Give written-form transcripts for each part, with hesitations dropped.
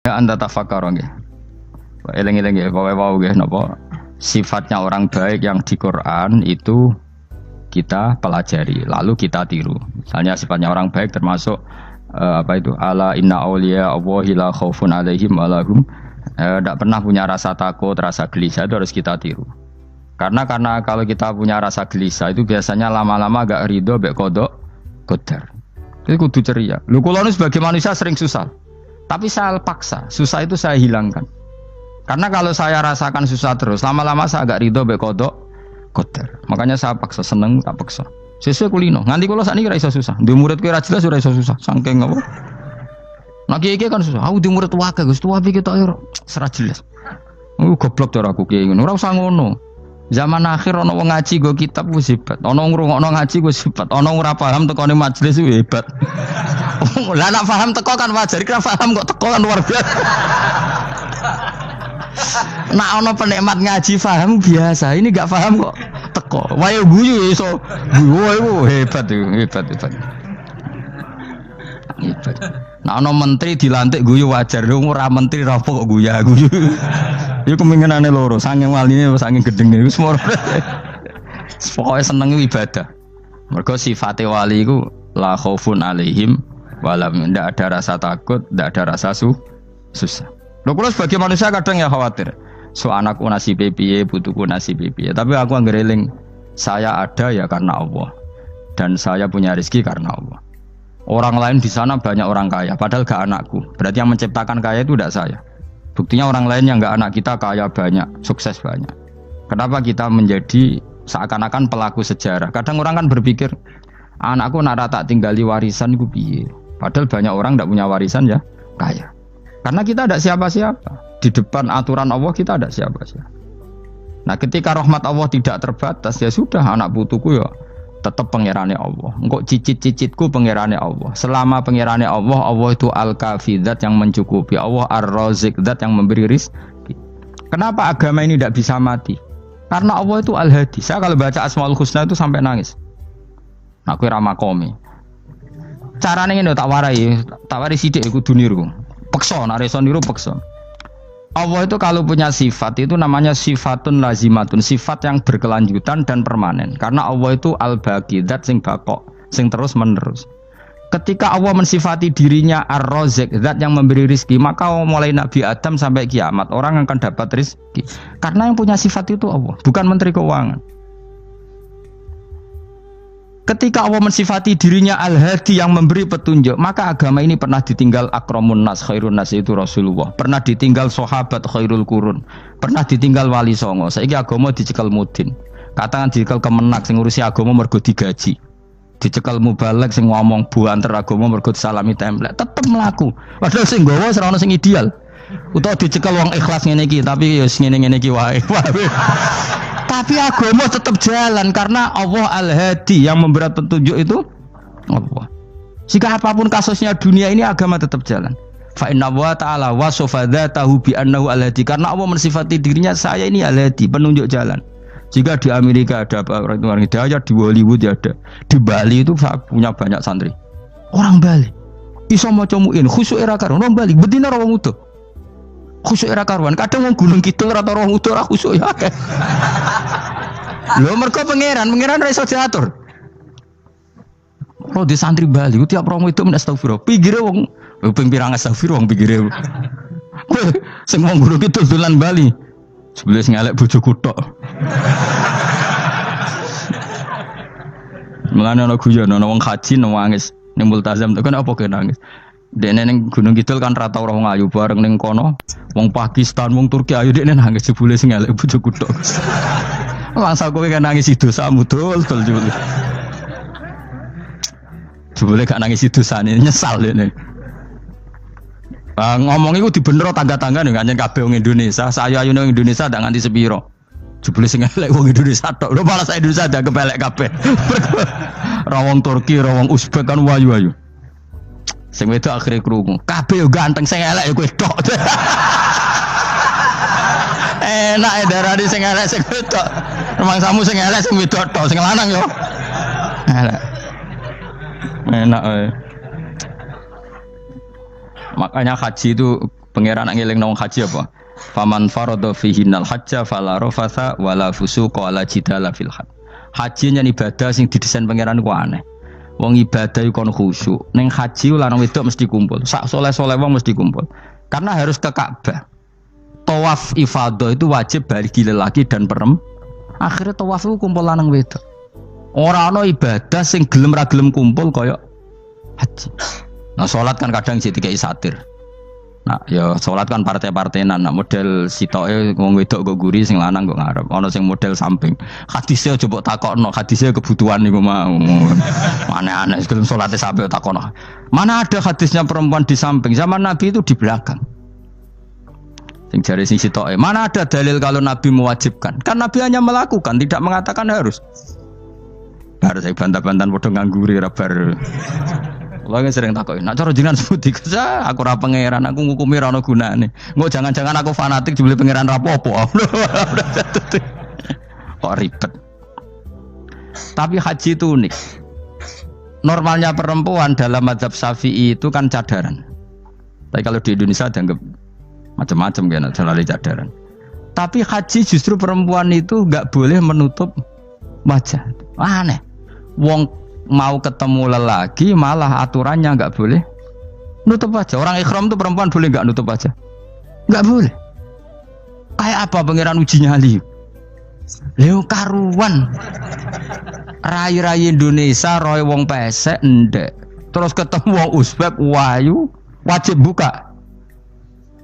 Ya anta tafakkar nggih. Eling-eling nggih, pokoke wau nggih napa sifatnya orang baik yang di Quran itu kita pelajari, lalu kita tiru. Misalnya sifatnya orang baik termasuk apa itu? Ala inna auliya Allahi la khaufun alaihim wa lahum tidak pernah punya rasa takut, rasa gelisah, itu harus kita tiru. Karena kalau kita punya rasa gelisah itu biasanya lama-lama agak ridho mbek kodok qadar. Itu kudu ceria. Lho kula nu sebagai manusia sering susah. Tapi saya paksa, susah itu saya hilangkan. Karena kalau saya rasakan susah terus, lama-lama saya agak ridho mbek kodok qadar. Makanya saya paksa, seneng tak paksa. Sesuai kulino. Nganti kula sakniki ora iso susah. Di murid kowe ora jelas ora iso susah. Saking apa? Nah kiai kan susah. Aku di murid wae Gus, tuwa iki tok ora jelas. Goblok cara aku kiai ngono. Ora usah ngono. Zaman akhir ana wong ngaji go kitab wis hebat. Ana ngrungokno ngaji wis hebat. Ana ora paham tekone majelis wis hebat. Lah nek paham teko kan wajar, kira paham kok teko kan luar biasa. Nek ana penikmat ngaji paham biasa, ini gak paham kok teko. Wae guyu iso. Guyu hebat itu, hebat. Hebat. Nek ana menteri dilantik guyu wajar, ora menteri rapo kok guyu. Iku kemungkinane loro, saking waline saking gedenge iku semua. Pokoke seneng ibadah. Mergo sifate wali iku la khaufun alaihim walam, ndak ada rasa takut, ndak ada rasa susah. Lho kula sebagai manusia kadang ya khawatir. So anakku nasibe piye, putuku nasibe piye. Tapi aku anggere eling, saya ada ya karena Allah. Dan saya punya rezeki karena Allah. Orang lain di sana banyak orang kaya, padahal gak anakku. Berarti yang menciptakan kaya itu tidak saya. Buktinya orang lain yang gak anak kita kaya banyak, sukses banyak. Kenapa kita menjadi seakan-akan pelaku sejarah? Kadang orang kan berpikir, anakku nak tak tinggali warisan itu piye. Padahal banyak orang tidak punya warisan ya kaya. Karena kita tidak siapa-siapa. Di depan aturan Allah kita tidak siapa-siapa. Nah ketika rahmat Allah tidak terbatas, ya sudah anak putuku ya tetap pangerane Allah. Engkau cicit-cicitku pangerane Allah. Selama pangerane Allah, Allah itu al-kafi, zat yang mencukupi. Allah ar-razik, zat yang memberi rizki. Kenapa agama ini tidak bisa mati? Karena Allah itu al-hadi. Saya kalau baca Asmaul Husna itu sampai nangis. Aku ramakomi. Caranya ini tak warai sidik kudu niru. Peksa, nek iso niru peksa. Allah itu kalau punya sifat itu namanya sifatun lazimatun, sifat yang berkelanjutan dan permanen. Karena Allah itu al-baqi, zat sing bakok, sing terus menerus. Ketika Allah mensifati dirinya ar-razik, zat yang memberi rizki, maka mulai Nabi Adam sampai kiamat orang akan dapat rizki. Karena yang punya sifat itu Allah, bukan Menteri Keuangan. Ketika Allah mensifati dirinya al-hadi yang memberi petunjuk, maka agama ini pernah ditinggal akramun nas, khairun nas itu Rasulullah. Pernah ditinggal sahabat khairul qurun. Pernah ditinggal wali songo. Saiki agama dicekel mudin. Katakan dicekel kemenak sing ngurusi agama mergo digaji. Dicekel mubalek sing ngomong buanter agama mergo salami template. Tetep mlaku. Padahal sing nggawa ora ono sing ideal. Utawa dicekel wong ikhlas ngene iki, tapi ya ngene-ngene iki wae. Tapi agama tetap jalan karena Allah al-hadi yang memberi petunjuk itu Allah. Jika apapun kasusnya dunia ini agama tetap jalan. Fa inna wa ta'ala wasofa dzatahu bi annahu al-hadi, karena Allah mensifati dirinya saya ini al-hadi, penunjuk jalan. Jika di Amerika ada orang hidayah, di Hollywood ada, di Bali itu saya punya banyak santri. Orang Bali iso maca muin khusyuk era karo orang Bali bedina ora wong utuh. Khusyuk era karuan, kadang wong Gunung Kidul ora tau wong utuh ora khusyuk ya. Lho mergo pangeran ora iso diatur. Oh di santri Bali ku tiap romo itu men astagfirullah. Pikire wong ping pirang astagfirullah wong pikire. Sing wong Gunung Kidul dolan Bali. Sebelah ngelek bojoku tok. Mulane ana guyon ana wong haji nangis ning multazam to kan apa ke nangis. Dene ning Gunung Kidul kan rata ora wong ayu bareng ning kono. Wong Pakistan, wong Turki ayu dekne nangis jebule sing elek bojoku tok. Langsung kowe kan nangis dosamu dul jebule. Jebule gak nangis dosane nyesal dene. Ngomong iku dibenero tangga-tangga nek anjen kabeh wong Indonesia, saya ayu nang Indonesia ndak nganti sepiro. Jebule sing elek wong Indonesia tok. Lho malah sak Indonesia ada kepelek kabeh. Ra wong Turki, ra wong Uzbek kan ayu-ayu. Sing wedok akhire krungu. Kabeh yo ganteng sing elek yo kowe tok. Enak darani sing elek sing wedok. Rumangsamu sing elek sing wedok tok, sing lanang yo. Elek. Enak. Makanya haji itu Pangeran nak ngelingno wong haji apa? Faman farada fihinnal hajja fala rafatha wala fusuqa wala jidala fil hajj. Haji nyen ibadah sing didesain pangeran ku aneh. Wong ibadah iku kon khusyuk. Ning haji lanang wedok mesti kumpul. Sak soleh-soleh wong mesti kumpul. Karena harus ke Ka'bah. Tawaf ifadah itu wajib bagi lelaki dan perempuan. Akhirnya tawaf itu kumpul lanang wedok. Ora ana ibadah sing gelem ra gelem kumpul kaya haji. Nah salat kan kadang sih dikai satir. Nah, ya salat kan partai-partainan. Nah, model sitoke wong wedok kok guri sing lanang kok ngarep. Ana sing model samping. Hadise aja mbok takokno, hadise kebutuhan niku mau. Aneh-aneh sebelum salate sampe takokno. Mana ada hadisnya perempuan di samping? Zaman Nabi itu di belakang. Sing jare sing sitoke. Mana ada dalil kalau Nabi mewajibkan? Kan Nabi hanya melakukan, tidak mengatakan harus. Bar saya bantah-bantahan padha ngangguri ra bar. Kula sering takoki, "Nak cara jenengan seputi?" Aku ora pangeran, aku ngukumi ra ono gunane. Engko jangan-jangan aku fanatik jebule pangeran ra apa-apa. Kok ribet. Tapi haji itu unik. Normalnya perempuan dalam mazhab Syafi'i itu kan cadaran. Tapi kalau di Indonesia dianggap macam-macam kan, selalu cadaran. Tapi haji justru perempuan itu enggak boleh menutup wajah. Aneh. Wong mau ketemu lelaki malah aturannya nggak boleh nutup wajah. Orang ikhram tuh perempuan boleh nggak nutup wajah? Nggak boleh. Kayak apa pangeran uji nyali? Leo karuan. Rai-rai Indonesia roy wong pesek ndek. Terus ketemu wong Uzbek wayu wajib buka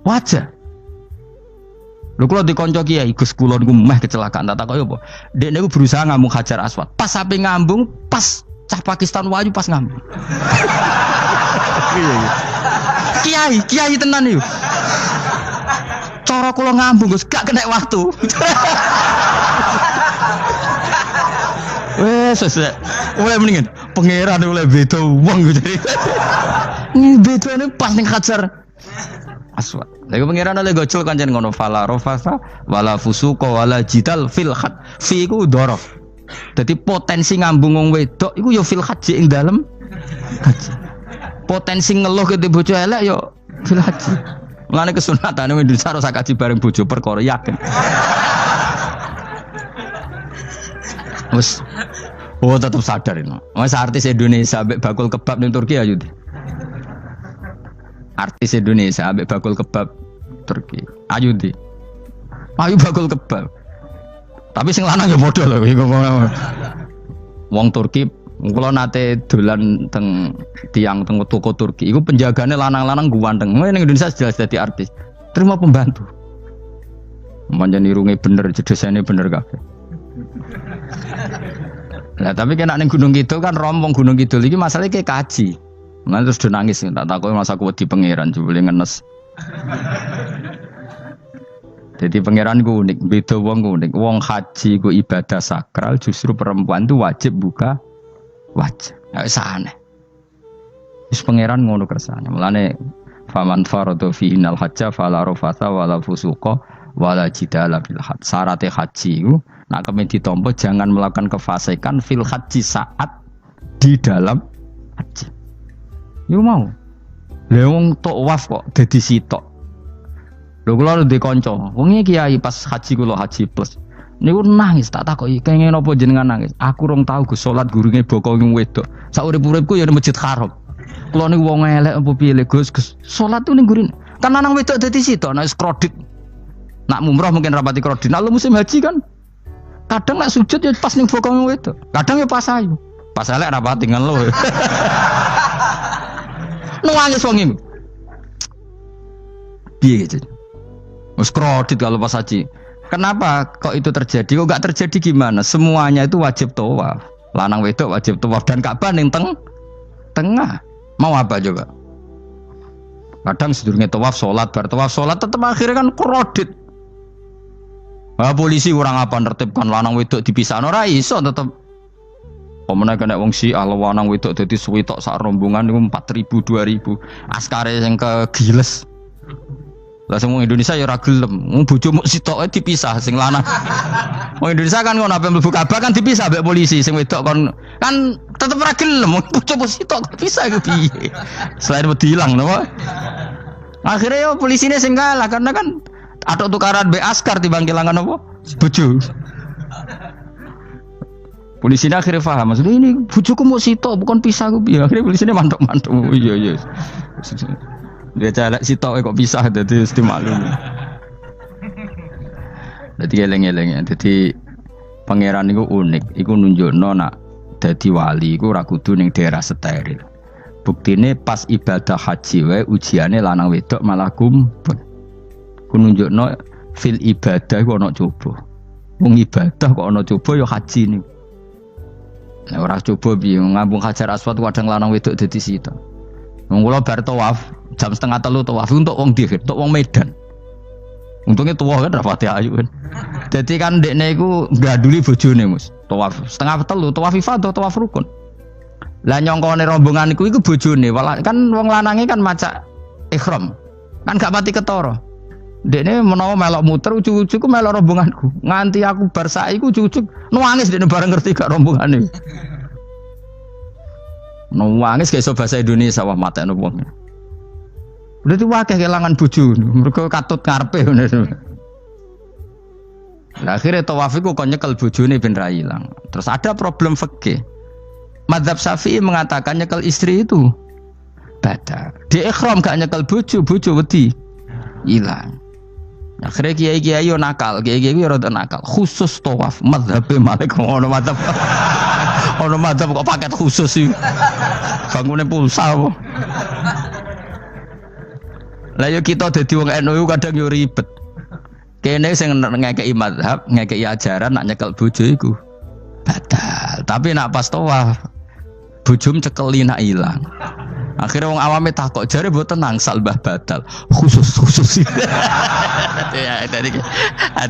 wajah. Lho kula dikonco kiai Gus kula niku meh kecelakaan tak takoki apa. Dek niku berusaha ngambung Hajar Aswad. Pas sampe ngambung pas cah Pakistan wayu pas ngambung. Kiai tenan iki. Cara kula ngambung Gus gak kena waktu. Wes oleh mendingan pangeran oleh beda wong gitu. Bedane pas ning Hajar Aswad. Lha pangeran oleh gocol kancen ngono fala rafasa wala fusuqa wala jidal fil khat. Fi iku dhorof. Jadi potensi ngambung wong wedok iku ya fil haji ing dalem haji. Potensi ngeluh ke bojo elek ya fil haji. Mulane kesunatane Indonesia harus kaji bareng bojo perkara yakin. Wes tetap sadar ini. Mas artis Indonesia ambek bakul kebab ning Turki ayo. Artis Indonesia ambek bakul kebab Turki. Ayo di. Ayo bakul kebab. Tapi sing lanang ya padha lho iku. Wong Turki, kula nate dolan teng tiang teng toko Turki. Iku penjagane lanang-lanang guanteng. Ning Indonesia jelas dadi artis. Terima pembantu. Manjan irunge bener, jedesane bener kabeh. Lah tapi kena ning Gunung Kidul kan rombong Gunung Kidul iki masalahnya kayak kaji. Nah terus do nangis tak takoki masa aku wedi pangeran jebule ngenes. Jadi pangeran ku unik, beda wong unik. Wong haji ku ibadah sakral, justru perempuan itu wajib buka wajah. Nggak usah aneh. Terus pangeran ngono kersane. Mulane faman farada fihinnal hajja fala rafatha wala fusuqa wala jidala fil hajj. Syarat haji ku nak kemen ditampa jangan melakukan kefasikan fil haji saat di dalam haji. Yo mau. Lah wong tawaf kok dadi sitok. Lho kula ndek kanca, wong iki kiai pas haji kula haji plus. Niku nangis tak takoki, kenging napa jenengan nangis? Aku rong tau Gus salat gurunge boko wedok. Sak urip-uripku ya ning Masjid Haram. Kula niku wong elek apa piye Gus? Salat tu ning gurine. Kan lanang wedok dadi sitok nek kredit. Nak umroh mungkin rapati kredit. Nek musim haji kan kadang nek sujud ya pas ning boko wedok. Kadang ya pas ayu. Pas elek rapati ngelo. Nangis wong iki. Piye gitu? Wes kredit kalau pas haji. Kenapa kok itu terjadi? Kok enggak terjadi gimana? Semuanya itu wajib tawaf. Lanang wedok wajib tawaf dan Ka'bah ning tengah. Mau apa coba? Kadang sedurunge tawaf salat, bar tawaf salat tetep akhirnya kan kredit. Ah polisi kurang apa nertibkan lanang wedok dipisahno ora iso tetep. Pemene kena wong Syiah lanang wedok dadi suwitok sak rombongan niku 4.000 2.000. Askare sing kegiles. Lah semua Indonesia ya ora gelem. Bojo muk sitoke dipisah sing lanang. Wong Indonesia kan ngono ape mlebu Ka'bah kan dipisah mbek polisi sing wedok kan tetep ora gelem. Bojo muk sitok dipisah iku piye? Selain wedi ilang napa? Akhirnya yo polisine sing kalah karena kan atau tukaran be askar timbang kelangan apa? Bojo. Polisine akhirnya paham maksudnya ini bojoku mau sitok bukan pisah ku piye. Akhirnya polisine mantuk-mantuk. Iya. Dia calak sitok kok pisah dadi mesti maklum. Dadi eleng-eleng ya. Dadi pangeran iku unik, iku nunjukno nak dadi wali iku ora kudu ning daerah steril. Buktine pas ibadah haji wae ujiane lanang wedok malah kumpul. Ku nunjukno fil ibadah iku ana coba. Wong ibadah kok ana coba ya haji niku. Nek ora coba piye ngambung Hajar Aswad kadang lanang wedok dadi sita. Wong kula bar tawaf jam 2:30 tawaf untuk wong dihir, untuk wong Medan. Untungnya tua kan rapati ayu kan. Jadi kan dekne iku gaduli bojone Mus. Tawaf 2:30 tawaf ifadah tawaf rukun. Lah nyongkone rombongan iku bojone, kan wong lanange kan maca ihram. Kan gak pati ketara. Dekne menawa melok muter ujug-ujug ku melok rombonganku. Nganti aku bar saiki ujug-ujug nangis dekne bareng ngerti gak rombongane. Nangis gak iso bahasa Indonesia wah matekno wong. Udah tuh wakil kehilangan bojo, mereka katut karpe. Nah, akhirnya tawafiku kok nyekel bojone ben ra ilang. Terus ada problem fikih. Madzhab Syafi'i mengatakan nyekel istri itu batal. Di ikhram gak nyekel bojo wedi ilang. Akhirnya kiai-kiai yo nakal, kiai-kiai yo rada nakal. Khusus tawaf madzhab Malik ono madzhab. Ono madzhab kok paket khusus sih. Bangune pulsa apa? Lah yo kita dadi wong NU kadang yo ribet. Kene sing ngekeki mazhab, ngekeki ajaran nak nyekel bojo iku batal. Tapi nak pas tawaf bojom cekeli nak ilang. Akhirnya wong awame takok jare mboten nangsal mbah batal. Khusus. Ya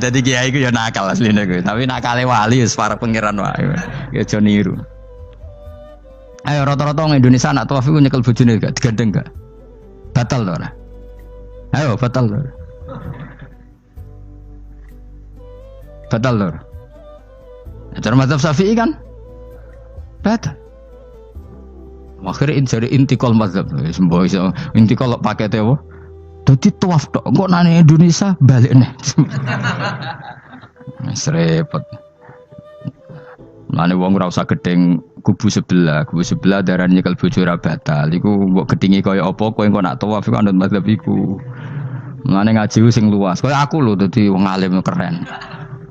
tadi kiai iku yo nakal asline kuwi. Tapi nakale wali wis para pangeran wae. Ya aja niru. Ayo rata-rata wong Indonesia nak tawaf iku nyekel bojone gak digandeng gak? Batal to ora? Ayo batal lor. Batal lor. Cara mazhab Syafi'i kan batal. Akhirnya jadi intikal mazhab. Semboh iso intikal pakete apa? Dadi tawaf tok kok nang Indonesia balik neh. Wis repot. Mane wong ora usah gedeng kubu sebelah darane nyekel bojo ora batal. Iku mbok gedingi kaya apa kowe engko nak tawaf iku anut mazhab iku. Mane ngaji sing luas. Kaya aku lho dadi wong alim keren.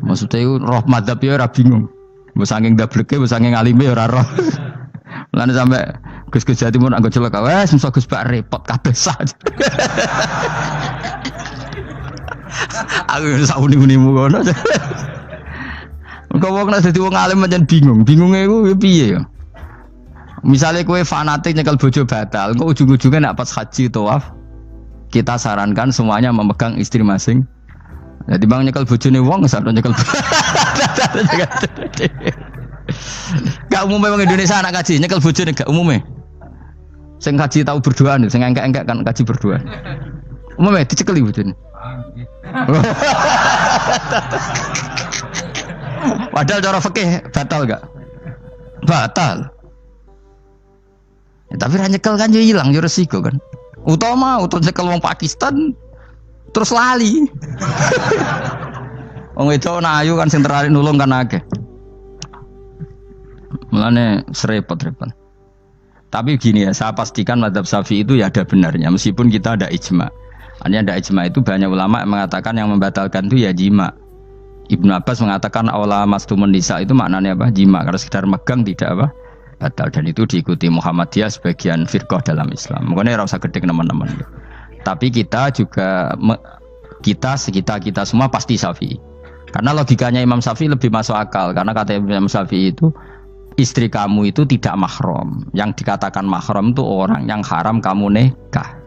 Maksudnya iku roh mazhab ya ora bingung. Mbok saking dableke, mbok saking alime ora roh. Mane sampe Gus-gus Jawa Timur anggo celaka wes mesti Gus Bak repot kabeh sah. Aku sak uni-unimu kono. Engko wong nek dadi wong alim pancen bingung. Bingunge iku piye ya? Misale kowe fanatik nyekel bojo batal, engko ujug-ujuge nek pas haji tawaf kita sarankan semuanya memegang istri masing. Jadi bang nyekel bojone wong sareng nyekel. Gak umumnya wong Indonesia anak kaji nyekel bojone gak umumnya. Sing kaji tahu berduaan, sing engkek-engkek kan kaji berduaan. Umumnya dicekeli bojone. Padahal cara fikih batal gak? Batal. Ya, tapi ra nyekel kan yo ilang yo resiko kan. Utama nyekel wong Pakistan terus lali. Wong wedok ayu kan sing tertarik nulung kan akeh. Mulane repot-repot. Tapi gini ya, saya pastikan mazhab Syafi'i itu ya ada benarnya meskipun kita ada ijma. Hanya ada ijma itu banyak ulama yang mengatakan yang membatalkan itu ya jima. Ibnu Abbas mengatakan awla mastumun nisa itu maknanya apa? Jima. Kalau sekedar megang tidak apa? Batal. Dan itu diikuti Muhammadiyah sebagian firqah dalam Islam. Makanya ora usah gedeng teman-teman. Tapi kita juga kita semua pasti Syafi'i. Karena logikanya Imam Syafi'i lebih masuk akal. Karena kata Imam Syafi'i itu istri kamu itu tidak mahram. Yang dikatakan mahram itu orang yang haram kamu nikah.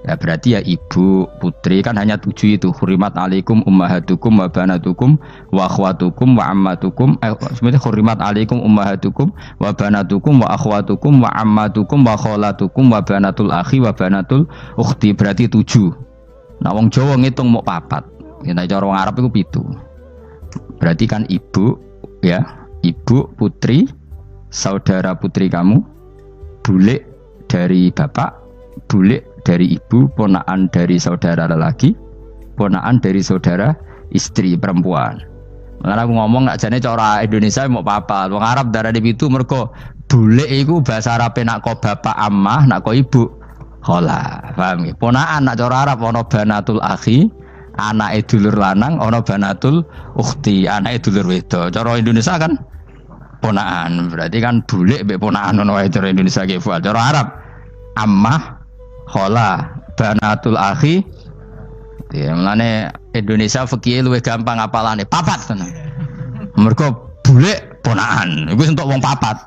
Ya berarti ya ibu, putri kan hanya 7 itu. Hurimat alaikum ummahatukum wa banatukum wa akhwatukum wa ammatukum. Sebenarnya hurimat alaikum ummahatukum wa banatukum wa akhwatukum wa ammatukum wa kholatukum wa banatul akhi wa banatul ukhti. Berarti 7. Nah wong Jawa ngitung mau 4. Ya cara wong Arab itu 7. Berarti kan ibu ya, ibu, putri, saudara putri kamu, bule dari bapak, bule dari ibu, ponakan dari saudara lelaki, ponakan dari saudara istri perempuan. Karena aku ngomong nggak jane cara Indonesia mau apa? Wong Arab darah di itu mergo bule iku bahasa Arab nak ko bapak ammah, nak ko ibu khola. Paham ya? Ponakan nak cara Arab ono banatul akhi, anake dulur lanang, ono banatul ukhti, anake dulur wedok. Cara Indonesia kan ponakan, berarti kan bule mbek ponakan ono wae cara Indonesia ki. Cara Arab ammah, khola, banatul akhi. Ya, mulane Indonesia fikih luwih gampang apalane papat tenan. Mergo bule ponakan, iku entuk wong papat.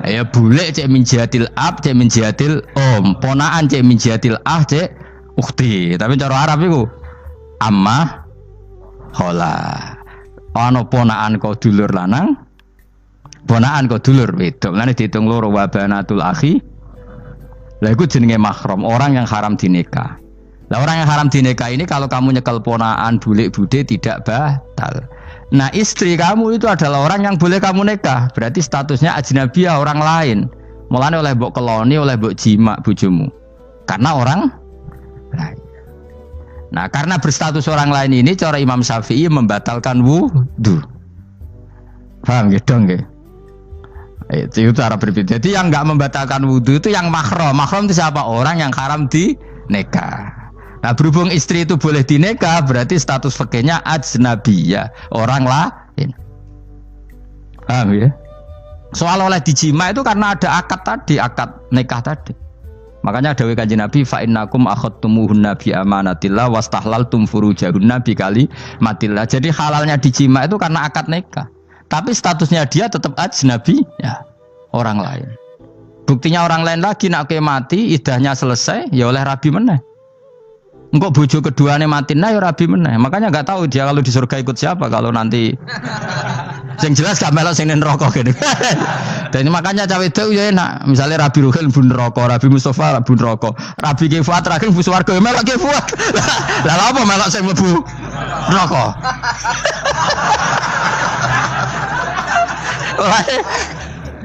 Ya bule cek min jihatil ab, cek min jihatil om, ponakan cek min jihatil ah, cek ukhti. Tapi cara Arab iku ammah, khola. Ana ponakan kok dulur lanang, ponakan kok dulur wedok. Mulane diitung loro wa banatul akhi. Lah iku jenenge mahram, orang yang haram dinikah. Lah orang yang haram dinikah ini kalau kamu nyekel ponakan bulik bude tidak batal. Nah istri kamu itu adalah orang yang boleh kamu nikah. Berarti statusnya ajnabiyah, orang lain. Mulane oleh mbok keloni, oleh mbok jima bojomu. Karena orang lain. Nah karena berstatus orang lain ini cara Imam Syafi'i membatalkan wudu. Paham gitu nggih? Itu cara berbeda. Jadi yang enggak membatalkan wudu itu yang mahram. Mahram itu siapa? Orang yang haram di nikah. Nah berhubung istri itu boleh dinikah, berarti status fikihnya ajnabiyah, orang lain. Paham ya? Soal oleh dijima itu karena ada akad tadi, akad nikah tadi. Makanya dawuh Kanjeng Nabi fa innakum akhadtumuhunna bi amanatillah wastahlaltum furujahunna bi kalimatillah. Jadi halalnya dijima itu karena akad nikah. Tapi statusnya dia tetap ajnabi ya, orang lain. Buktinya orang lain lagi nak mati, idahnya selesai ya oleh rabi meneh. Engkau bojo keduanya mati nah ya rabi meneh. Makanya enggak tahu dia kalau di surga ikut siapa kalau nanti. Sing jelas gak melok sing neraka gitu. Dan makanya cawe itu ya enak. Misalnya Rabi Ruhil bun neraka, Rabi Mustafa bun neraka, Rabi Kifuat terakhir bun swarga melok Kifuat. Lah apa melok sing mlebu neraka?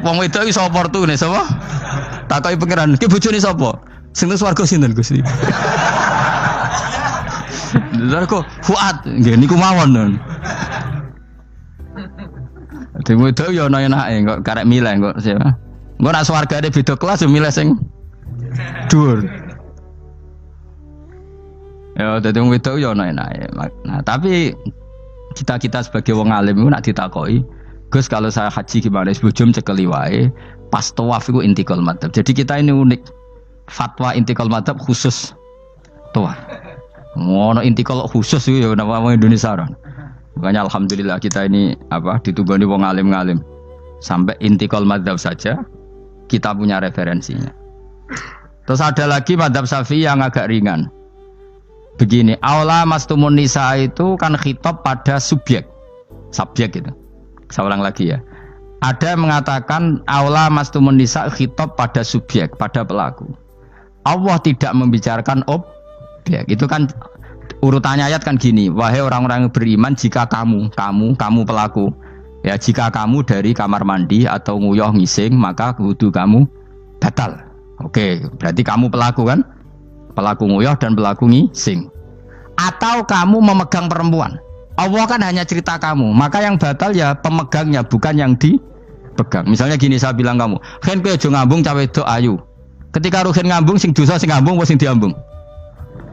Wong wedok iso oportune sapa? Takoki pangeran, ki bojone sapa? Sing nang swarga sinten Gusti? Lha kok Fuad nggih niku mawon. Dhewe wedok ya ana enake kok karek milih kok siapa. Engko nek swargane beda kelas yo milih sing dhuwur. Ya dadi wong wedok ya ana enake. Nah, tapi kita sebagai wong alim iku nek ditakoki, Gus kalau saya haji gimana? Sebujum cekeli wae, pas tawaf iku intikal madzhab. Jadi kita ini unik. Fatwa intikal madzhab khusus tawaf. Ngono intikal khusus iku ya nama Indonesia kan. Makanya alhamdulillah kita ini ditugani wong alim-alim. Sampai intikal madzhab saja kita punya referensinya. Terus ada lagi madzhab Syafi'i yang agak ringan. Begini, aula mastumun nisa itu kan khitab pada subjek gitu. Saya ulang lagi ya. Ada yang mengatakan aula mastumun nisa khitab pada subjek, pada pelaku. Allah tidak membicarakan objek. Itu kan urutannya ayat kan gini, wahai orang-orang yang beriman, jika kamu pelaku, ya jika kamu dari kamar mandi atau nguyuh ngising, maka wudu kamu batal. Oke, berarti kamu pelaku kan? Pelaku nguyuh dan pelaku ngising. Atau kamu memegang perempuan. Allah kan hanya cerita kamu, maka yang batal ya pemegangnya, bukan yang dipegang. Misalnya gini, saya bilang kamu, "Ken kowe aja ngambung cawe wedok ayu." Ketika rugen ngambung, sing dosa sing ngambung apa sing diambung?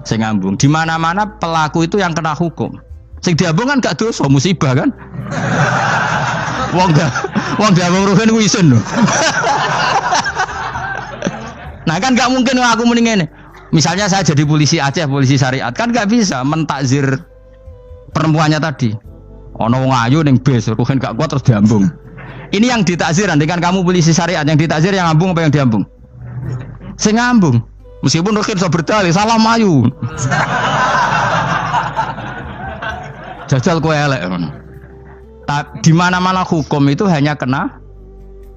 Sing ngambung. Di mana-mana pelaku itu yang kena hukum. Sing diambung kan gak dosa, musibah kan? Wong diambung rugen ku isin lho. Nah kan gak mungkin aku muni ngene. Misalnya saya jadi polisi Aceh, polisi syariat, kan gak bisa mentakzir perempuannya tadi. Ono wong ayu ning bis, rugen gak kuat terus diambung. Ini yang ditakzir, andaikan kamu polisi syariat, yang ditakzir yang ngambung apa yang diambung? Sing ngambung. Meskipun rugen iso berdalih, salah mayu. Jajal kowe elek. Di mana-mana hukum itu hanya kena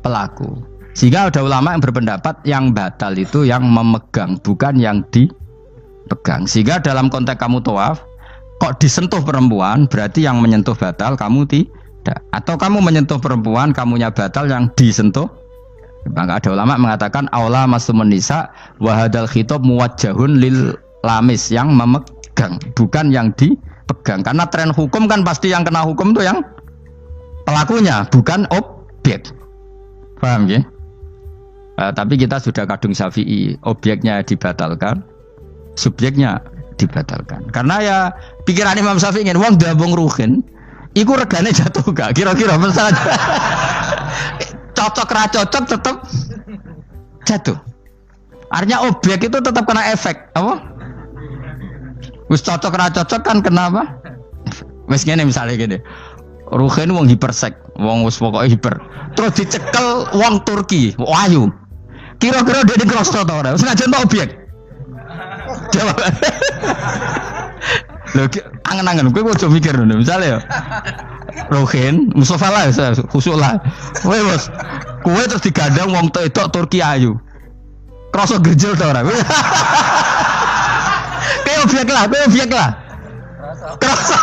pelaku. Sehingga ada ulama yang berpendapat yang batal itu yang memegang, bukan yang dipegang. Sehingga dalam konteks kamu tawaf, kok disentuh perempuan, berarti yang menyentuh batal, kamu tidak. Atau kamu menyentuh perempuan, kamunya batal, yang disentuh Maka ada ulama mengatakan aula masumun nisa wa hadzal khitab muwajjahun lil lamis yang memegang, bukan yang dipegang. Karena tren hukum kan pasti yang kena hukum itu yang pelakunya, bukan objek. Paham ya? Tapi kita sudah kadung Syafi'i, objeknya dibatalkan, subjeknya dibatalkan. Karena ya pikiran Imam Syafi'i ingin wong dabung ruhin, iku regane jatuh gak? Kira-kira misalnya cocok ra cocok tetap jatuh. Artinya objek itu tetap kena efek, apa? Wis cocok ra cocok kan kenapa? Wis ngene misalnya gini. Ruhin wong hipersek, wong wis pokoke hiper. Terus dicekel wong Turki, ayu. Kira-kira dia dikrosot ta ora? Wis ngajen objek. Jawab. Lho angen-angen kowe ojo mikir ngono. Misale ya. Ruhin, Mustafa lah, khusuk lah. Kowe bos, kowe terus digandang wong wedok Turki ayu. Krasa gerjel ta ora? Kowe objek lah. Krasa.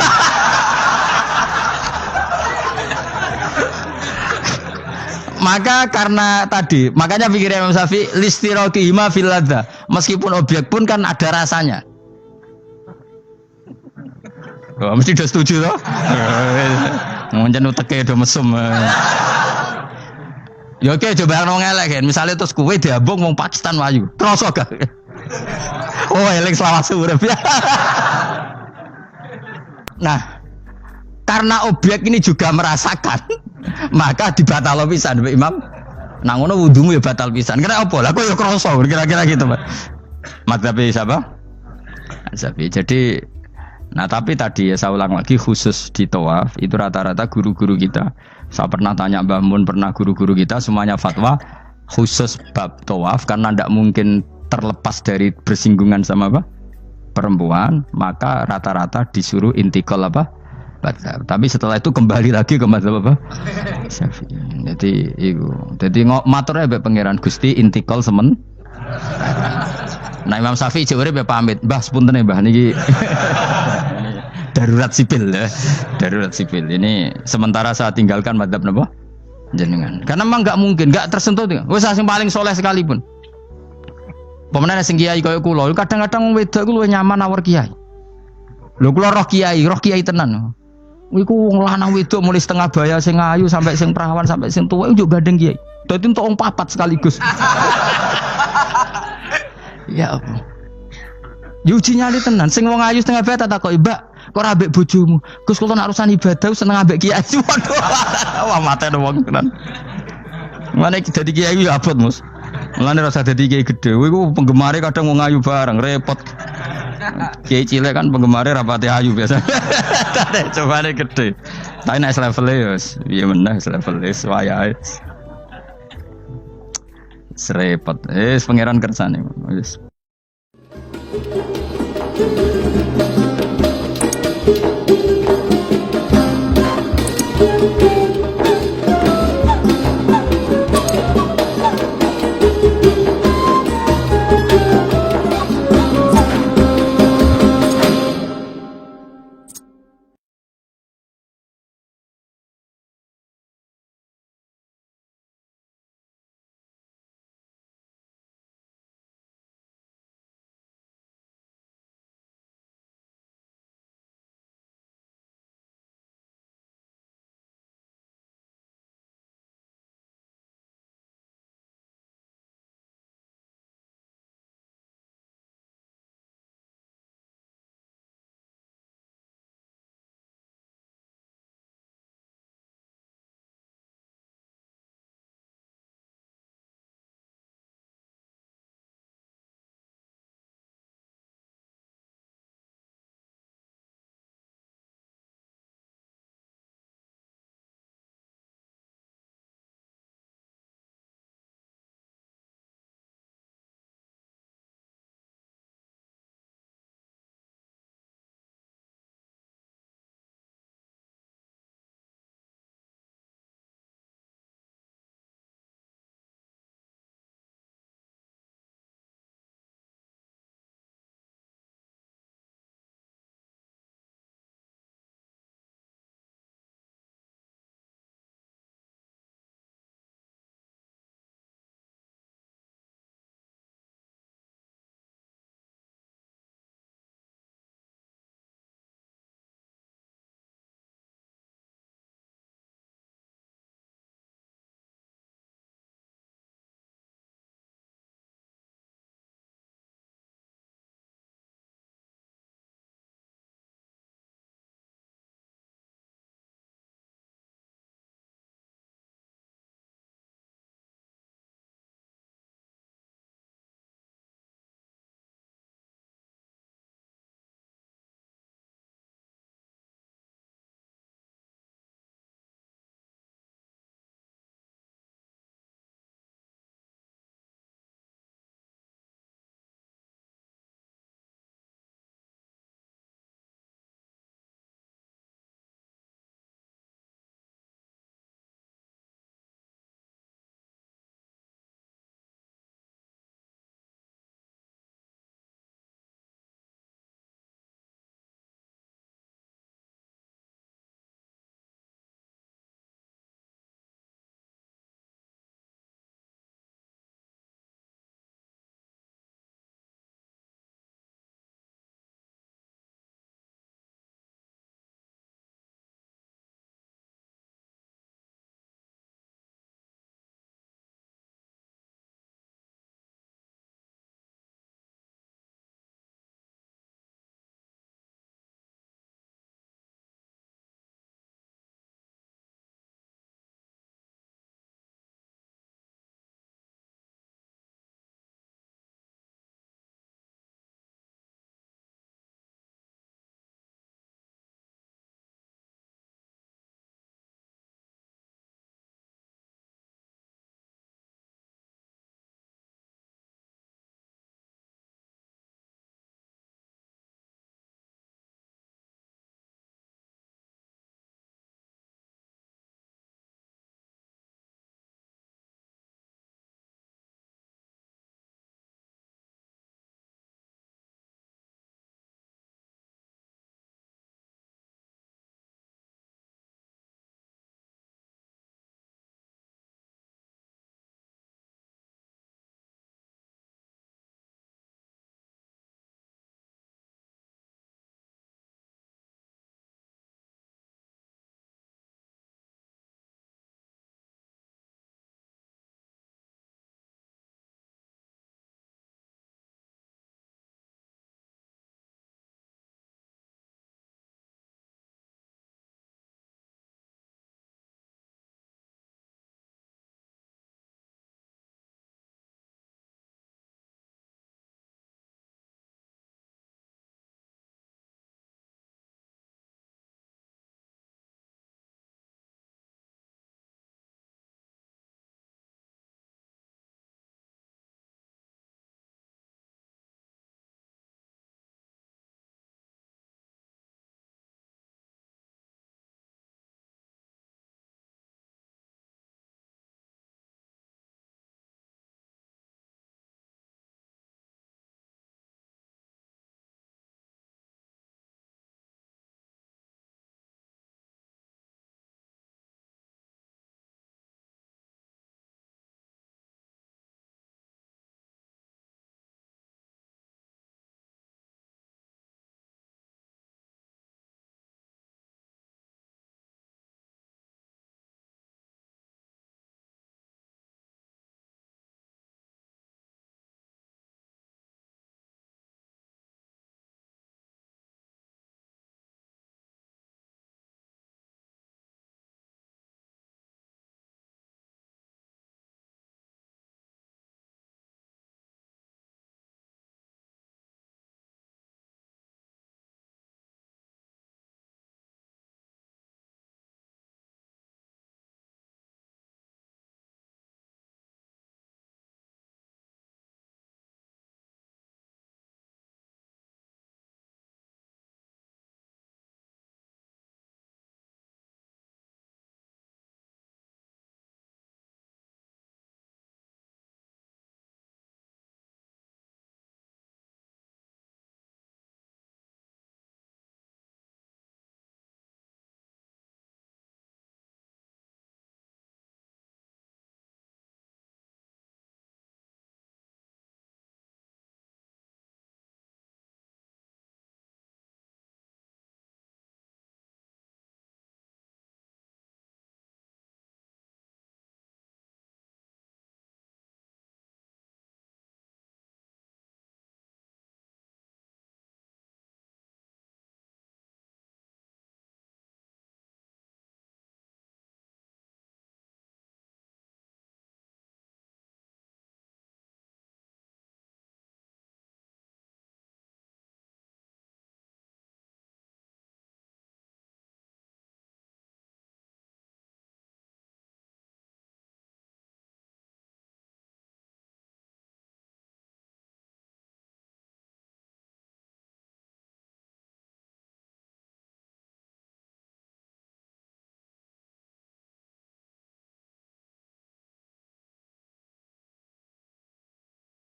Maka karena tadi, makanya pikirnya Imam Syafi'i listiraqihima fil ladza. Meskipun objek pun kan ada rasanya. Oh, mesti udah setuju toh? Ngoncen uteke do mesum. Ya oke coba nang elek kan. Misale terus kowe diambung wong Pakistan wayu. Kroso gak? Oh, elek selawase urip. Nah, karena objek ini juga merasakan, maka dibatal pisan Mbak Imam. Nang ngono wudumu ya batal pisan. Kira apa? Lah kok ya kroso kira-kira gitu, Pak. Madzhab siapa? Syafi'i. Jadi nah tapi tadi ya saya ulang lagi khusus di tawaf itu rata-rata guru-guru kita. Saya pernah tanya Mbah Mun, pernah guru-guru kita semuanya fatwa khusus bab tawaf karena tidak mungkin terlepas dari bersinggungan sama apa? Perempuan, maka rata-rata disuruh intikal apa? Madzhab. Tapi setelah itu kembali lagi ke madzhab apa? Syafi'i. Jadi itu. Jadi maturnya mbek pangeran Gusti intikal semen. Nah Imam Syafi'i jare mbek pamit, Mbah sepunten Mbah niki. Darurat sipil ya. Darurat sipil. Ini sementara saya tinggalkan madzhab napa? Jenengan. Karena memang enggak mungkin, enggak tersentuh. Wis sing paling soleh sekalipun. Pemenang sing kiai kaya kula, kadang-kadang wong wedok iku luwih nyaman awor kiai. Lho kula roh kiai tenan. Iku wong lanang wedok mulai setengah baya sing ayu sampai sing perawan sampai sing tuwa iku gandeng kiai. Dadi entuk wong papat sekaligus. Ya apa? Yuji nyali tenan, sing wong ayu setengah baya tak takoki, "Mbak, kok ora ambek bojomu?" Gus kula nak urusan ibadah seneng ambek kiai. Waduh. Wah mate wong tenan. Mane dadi kiai ya abot, Mus. Mulane rasa dadi kiai gedhe. Kowe iku penggemare kadang wong ayu bareng repot. Kiai cilik kan penggemare rapati ayu biasa. Cobane gede. Tapi nek level ya piye meneh level wayahe. Serepot. Pangeran kersane wis.